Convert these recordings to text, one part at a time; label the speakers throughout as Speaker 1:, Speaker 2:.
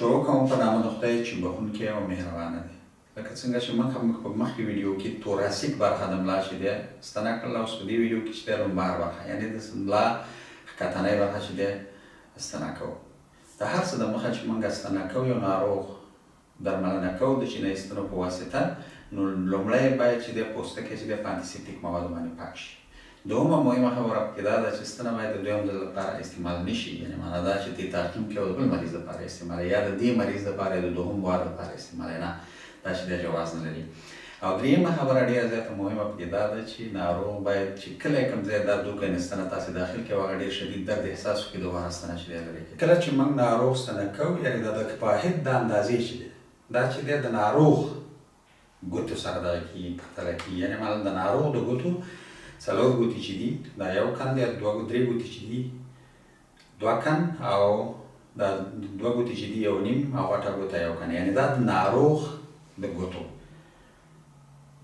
Speaker 1: شروع کوم په نام د خدای چې بخښونکی او مهربانه دی. لکه څنګه چې موږ هم په مخکې ویډیو کې توراسیک برخه د ملا چې دی ستنه کړله، اوس په دې ویډیو کې چې دی لومبار برخه یعنې د ملا ښکتنۍ برخه چې دی ستنه کوو. د هر څه د مخه چې موږ ستنه کوو یو ناروغ درملنه کوو د چینی ستنو په واسطه، نو لومړی باید چې دی پوستکی چې دی په انټيسېپټیک موادو باندې پاک شي. دومره مهمه خبره پکې دا ده چې ستنه باید د دویم ځل لپاره استعمال نه شي، یعنې معنا دا چې دې تعقیم کې د بل مریض لپاره استعمالوي یا د دې مریض لپاره د دوهم وار لپاره استعمالوي، نه دا چې دی جواز نه لري. او دریمه خبره ډېره زیاته مهمه پکې دا ده چې ناروغ باید چې کله یې کوم ځای درد وکړي ستنه تاسې داخل کړئ او هغه ډېر شدید درد احساس وکړي دوباره ستنه چې دی لرې کړي. کله چې موږ ناروغ ستنه کوو یعنې د واحد د اندازې چې دی دا چې دی د ناروغ ګوتو سره دغه کېږي پرتله کېږي، یعنې معنا د ناروغ د ګوتو څلور ګوتې چې دي دا یو کن دی، درې ګوتې چې دي دوه کن، او دا دوه ګوتې چې دي یو نیم، او غټه ګوته یو کن، یعنې دا د ناروغ د ګوتو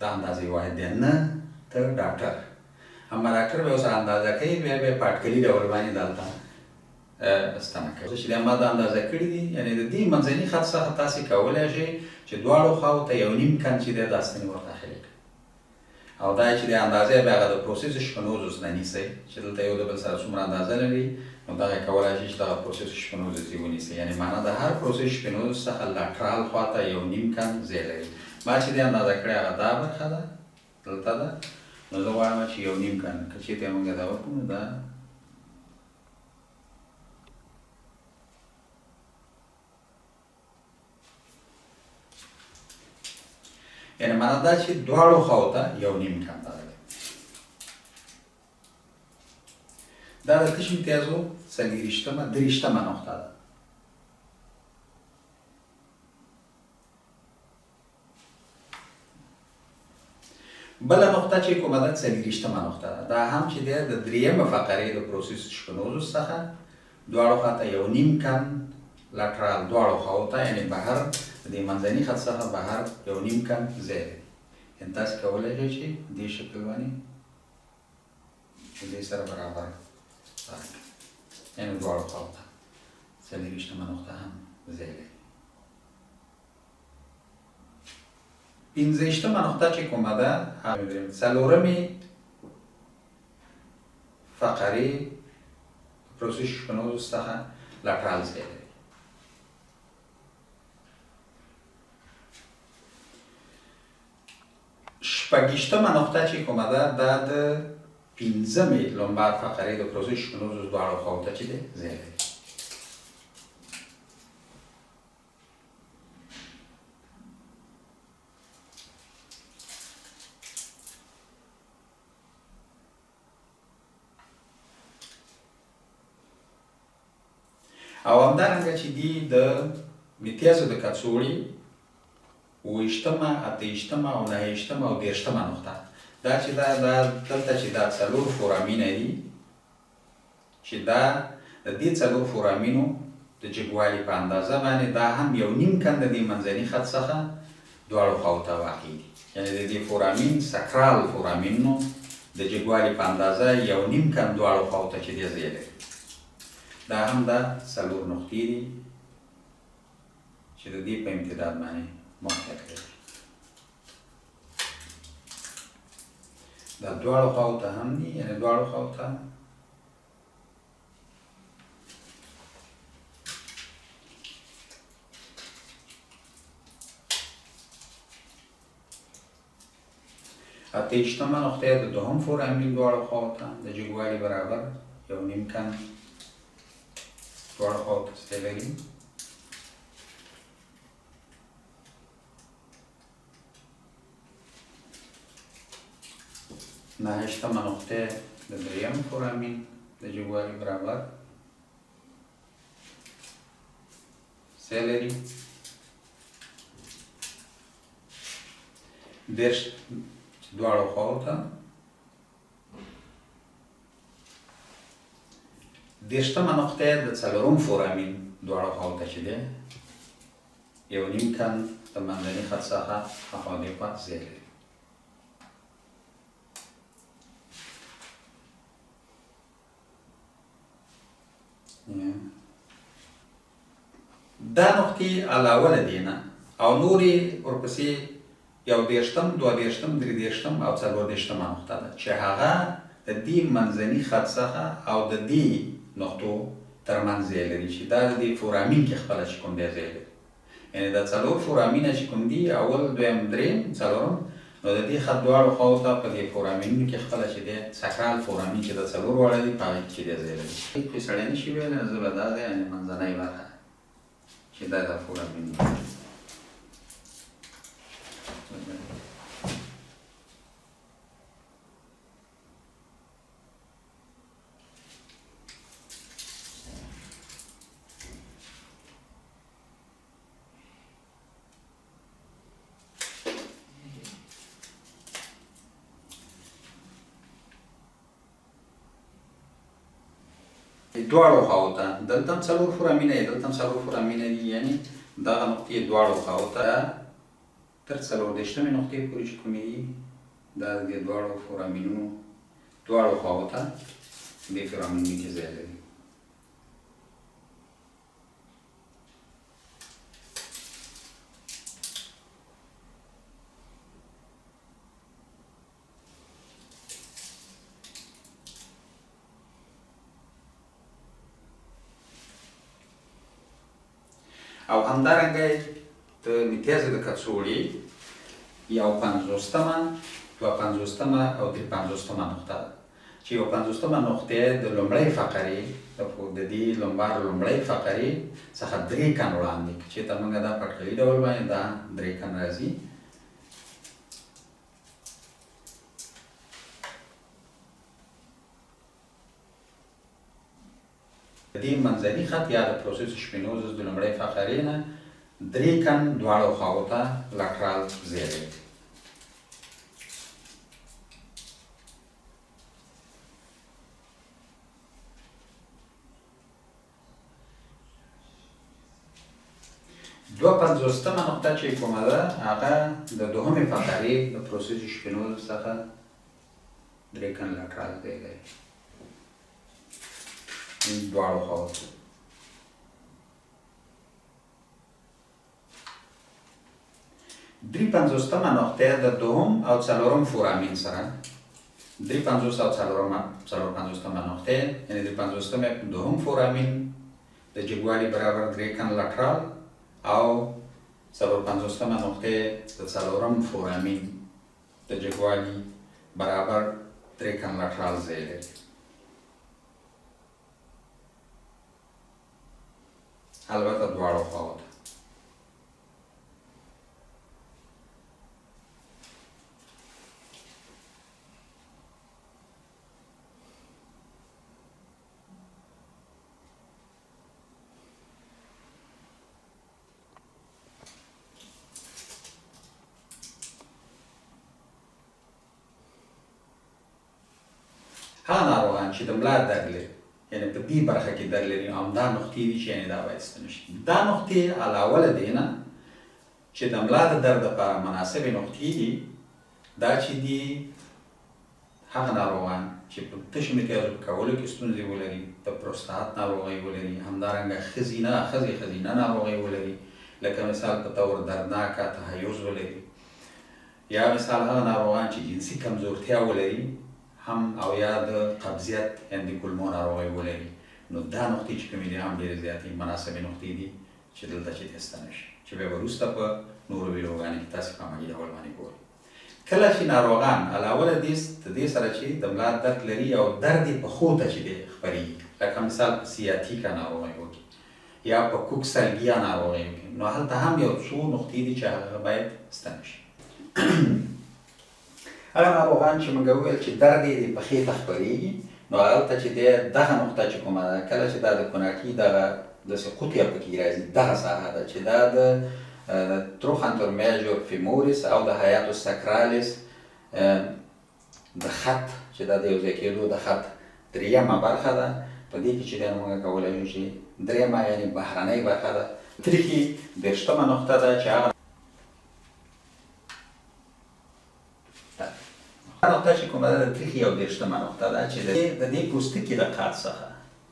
Speaker 1: دا اندازې واحد دی، نه ته ډاکټر. اما ډاکټر به ورسره اندازه کوي بیا به په اټکلي ډول باندې دلته ستنه کوي. چې ما دا اندازه کړي دي یعنې د دې منځني خط څخه تاسې کولی شئ چې دواړو خواو ته یو نیم کن چې دی دا ستنې ورداخلې کړئ. او دا چې د اندازې بیا هغه د پروسس شپنوزوس نه نیسئ چې دلته یو د بل سره څومره اندازه لري، نو دغه یې کولی شئ چې دغه پروسس شپنوزوس یې ونیسئ، یعنې معنا د هر پروسس شپنوزوس څخه لټرال خواته یو نیم کن ځای لري. ما چې دې اندازه کړې هغه دا برخه ده دلته ده، نو زه غواړم چې یو نیم کن که چېرته یې موږ دا وکړو نو دا یعنې معنا دا چې دواړو خواو ته یو نیم کن دغه دی. دا د تش امتیازو درېیشتمه نقطه ده. بله نقطه چې کومه ده 40مه نقطه ده. دا هم چې دی د درېیمه فقرې د پروسس شپنوزوس څخه دواړو خواته یو نیم کن لټرال دواړو خواو ته یعنې بهر د دې منځني خط څخه بهر یو نیم کن ځای لري. یعنې تاسې کولی شئ چې دې شکل باندې د دې سره برابر یعنې دواړو خواو ته 40مه نقطه هم ځای لري. 15مه نقطه چې کومه ده څلورمې فقرې پروسس شپنوزوس څخه لټرال ځای لري. شپږیشتمه نقطه چې کومه ده دا د 5مې لومبار فقرې د پروسس شپنوزوس دواړو خواو ته چې دی ځای لري. او همدارنګه چې دي د متیازو د کڅوړې 28مه 28مه او 29مه او 30مه نقطه دا چې دا دلته چې دا څلور فورامینه دي چې دا د دې څلور فورامینو د جګوالي په اندازه باندې دا هم یو نیم کن د دې منځني خط څخه دواړو خواو ته واقع دي، یعنې د دې فورامین سکرال فورامینو د جګوالي په اندازه یو نیم کن دواړو خواو ته چې دی ځای لري. دا هم دا څلور نقطې دي چې د دې په امتداد باندې موقعیت لري. دا دواړو خواو ته هم دي، یعنې دواړو خواو ته اتهیشتمه نقطه د دوهم فورامین دواړو خواو ته د جګوالي برابر یو نیم کن دواړو خواو ته ځای لري. نهشتمه نقطه د درېیم فورامین د جګوالي برابر ځای لري. 10 دواړو خواو ته 10مه نقطه د څلورم فورامین دواړو خواو ته چې دی یو نیم کن د منځني خط څخه هاخوا دېخوا ځای لري. دا نقطې علاوه له دې نه او نورې ورپسې 21 22 23 او 24 نقطه ده چې هغه د دې منځني خط څخه او د دې نقطو ترمنځ ځای لري چې دا د دې فورامین کې خپله چې کوم دی ځای لري. یعنې دا 4 فورامینه چې کوم دي اول دویم دریم څلورم نو د دې خط دواړو خواو ته په دې فورامینونو کې خپله چې دی ساکرال فورامین چې د 4 واړه دي په هغې کې چې دی ځای لري. خو سړی نشي ویلی زه به دا دی یعنې منځنۍ برخه چې دا د فورامین دواړو خواو ته دلته هم 4 فورامینه دي دلته هم 4 فورامینه دي یعنې دغه نقطې دواړو خواو ته تر 24مې نقطې پورې چې کومې دي دا د دې دواړو فورامینونو دواړو خواو ته دې فورامینونو کې ځای لري. او همدارنګه د متیازې د کڅوړې 51 52 او 53 نقطه ده چې 51 نقطه د لومړۍ فقرې د دې لومړۍ فقرې څخه 3 کن وړاندې چې ته موږ دا په ټکلي ډول باندې دا 3 کن راځي. د دې منځني خط یا د پروسس شپینوزس د لومړۍ فقرې نه 3 کن دواړو خواو ته لټرال ځای لري. دوه پنځوستمه نقطه چې کومه ده هغه د دوهمې فقرې د پروسس شپینوزس څخه 3 کن لټرال ځای لري دواړو خواو ته. درې پنځوستمه نقطه د دوهم او څلورم فورامین سره 350 او 450مه نقطه یعنې 350مه دوهم فورامین د جګوالي برابر 3 کن لټرال او 450مه نقطه د څلورم فورامین د جګوالي برابر 3 کن لټرال ځای لري. البته دواړو خواو ته. هغه ناروغان چې د ملا درد لري یعنې په دې برخه کې درد لري همدا نقطې دي چې یعنې دا باید ستنه شي. دا نقطې علاوه له دې نه چې د ملا د درد لپاره مناسبې نقطې دي دا چې دي هغه ناروغان چې په تشو متیازو په کولو کې ستونزې ولري د پروستات ناروغۍ ولري همدارنګه ښځینه ناروغۍ ولري لکه مثال په طور دردناکه تحیز ولري یا مثال هغه ناروغان چې جنسي کمزورتیا ولري هم او یا د قبضیت یعنې د کولمو ناروغۍ ولري نو دا نقطې چې کومې دي هم ډېرې زیاتې مناسبې نقطې دي چې دلته چې تستنه شي چې بیا به وروسته په نورو ویډیوګانو کې تاسې په عملي ډول باندې ګورئ. کله چې ناروغان علاوه له دې سره چې د ملا درد لري او درد یې په پښو ته چې دی خپرېږي لکه مثال په سیاتیکا ناروغیو کې یا په کوکسلګیا ناروغیو کې نو هلته هم یو څو نقطې دي چې هغه باید ستنه شي. هغه ناروغان چې موږ وویل چې درد یې د پښې ته خپرېږي نو هلته چې دی دغه نقطه چې کومه ده کله چې دا د کوناټي دغه داسې قوطیه پکې راځي دغه ساحه ده چې دا د تروخانتور میجور فیموریس او د حیاتو ساکرالیس د خط چې دا د یو ځای کېدو د خط درېیمه برخه ده په دې کې چې دی موږ کولی شو چې درېیمه یعنې بهرنۍ برخه ده. تریخي 20مه نقطه ده چې هغه نقطه چې کومه ده د تریخي 21مه نقطه ده چې د دې پوستکي د قات څخه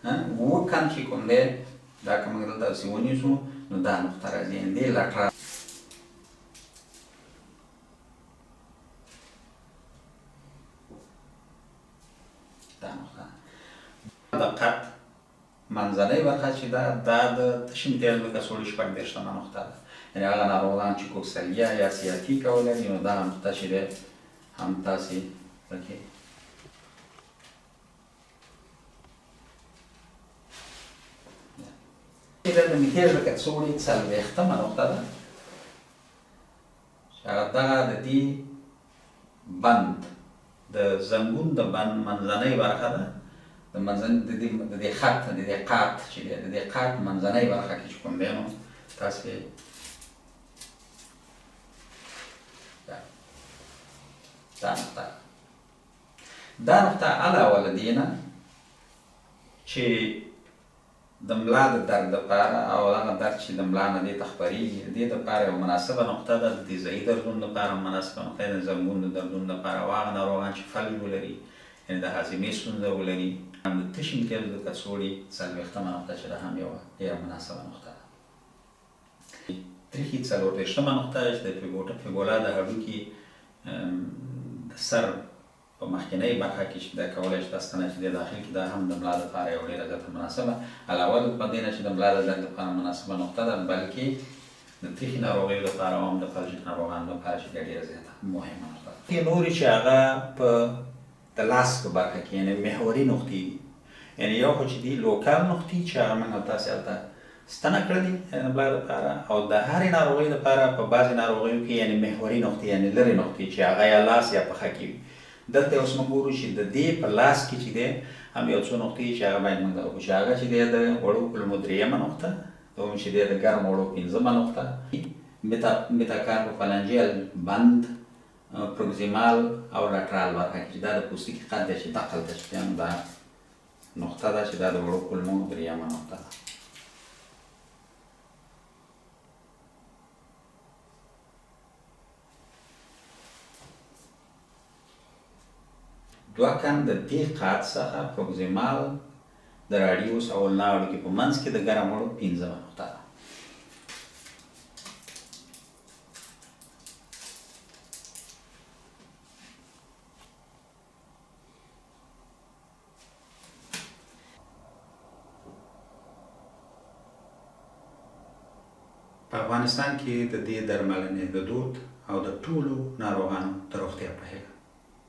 Speaker 1: 7 کن چې کوم دی دا که موږ دلته داسې ونیسو نو نو دا نقطه راځي، یعنې دې لټرال دا نقطه د قط منځنۍ برخه چې ده دا د تشې امتیاز د کڅوړې 46مه نقطه ده، یعنې هغه ناروغان چې کوکسلیا یا سیاتیکا ولري نو دغه نقطه چې دی هم تاسې پکې د میتیاز د کڅوړې 40مه نقطه ده چې هغه دغه د دې بند د زنګون د بند منځنۍ برخه ده، د دې خط د دې قات چې دی د دې قات منځنۍ برخه کې چې کوم دی نو تاسې دا نقطه علاوه له دې نه چې د ملا د درد لپاره او هغه درد چې د ملا نه دې ته خپرېږي د دې دپاره یوه مناسبه نقطه ده، د تیزایي دردونو لپاره مناسبه نقطه ده، د زنګون د دردونو لپاره او هغه ناروغان چې فلج ولري یعنې د هاضمې ستونزه ولري هم د تشې امتیاز د کڅوړې 40مه نقطه چې ده هم یوه ډېره مناسبه نقطه ده. تریخي 40مه نقطه چې د فیبولا د هډوکي د سر په مخکینۍ برخه کې چې دا کولی شي دا ستنه چې دی داخل کړي دا هم د ملا دپاره یو ډېره زیاته مناسبه، علاوه د دې نه چې د ملا د درد لپاره مناسبه نقطه ده بلکې د تریخي ناروغیو لپاره او هم د فلجیک ناروغانو لپاره چې دا ډېره زیاته مهمه نقطه ده. نورې چې هغه په د لاس په برخه کې یعنې محوري نقطې دي، یعنې یو خو چې دي لوکال نقطې چې هغه موږ تاسې هلته ستنه کړلې د ملا دپاره او د هرې ناروغۍ دپاره په بعضې ناروغیو کې یعنې محوري نقطې یعنې لرې نقطې چې هغه یا لاس یا پښه کې وي. دلته اوس موږ ګورو چې د دې په لاس کې چې دی هم یو څو نقطې چې هغه باید موږ وګورو چې هغه چې دی د وړو کولمو 3مه نقطه، دوم چې دی د ګرم وړو 5مه نقطه، متاکارپوفالنجیل بند، پروکسیمال او لټرال برخه کې چې دا د پوستکي قد دی چې دقل ته چې دی دا نقطه ده چې دا د وړو کولمو 3مه نقطه ده. دوه کن د دې قات څخه پروکسیمال د راډیوس او النا اړیکې په منځ کې د ګرم وړو 5مه نقطه ده. په افغانستان کې د دې درملنې د دود او د ټولو ناروغانو د روغتیا په هیله